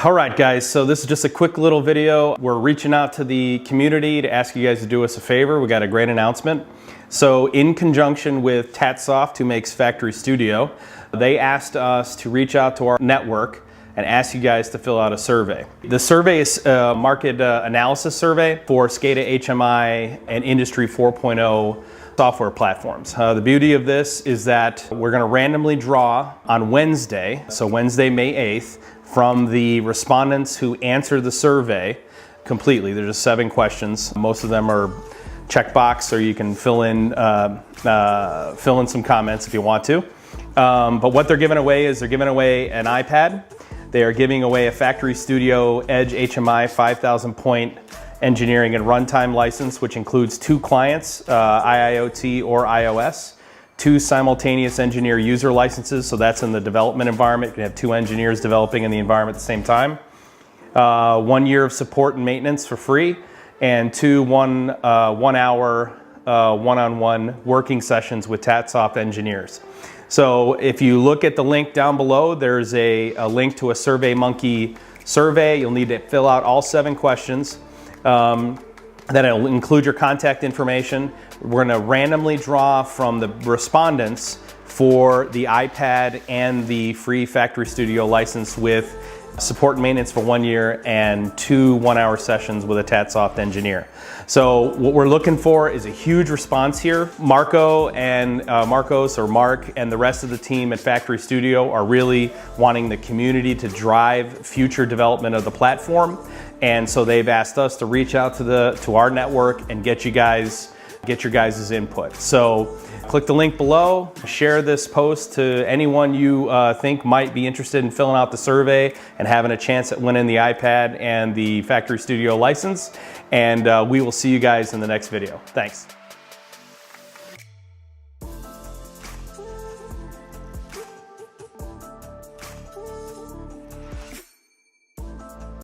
All right, guys, so this is just a quick little video. We're reaching out to the community to ask you guys to do us a favor. We got a great announcement. So in conjunction with Tatsoft, who makes FactoryStudio, they asked us to reach out to our network and ask you guys to fill out a survey. The survey is a market analysis survey for SCADA, HMI, and Industry 4.0 software platforms. The beauty of this is that we're going to randomly draw on Wednesday, so Wednesday, May 8th, from the respondents who answer the survey completely. There's just 7 questions. Most of them are checkbox, or you can fill in some comments if you want to. But what they're giving away is they're giving away an iPad. They are giving away a FactoryStudio Edge HMI 5,000 point engineering and runtime license, which includes 2 clients, IIoT or iOS, 2 simultaneous engineer user licenses, so that's in the development environment. You can have 2 engineers developing in the environment at the same time. 1 year of support and maintenance for free, and 2 one-hour one-on-one working sessions with Tatsoft engineers. So if you look at the link down below, there's a link to a SurveyMonkey survey. You'll need to fill out all 7 questions. Then it'll include your contact information. We're going to randomly draw from the respondents for the iPad and the free FactoryStudio license with support and maintenance for 1 year and 2 one-hour sessions with a Tatsoft engineer. So what we're looking for is a huge response here. Mark and the rest of the team at FactoryStudio are really wanting the community to drive future development of the platform. And so they've asked us to reach out to our network and get your guys' input. So click the link below, share this post to anyone you think might be interested in filling out the survey and having a chance at winning the iPad and the FactoryStudio license. And we will see you guys in the next video. Thanks.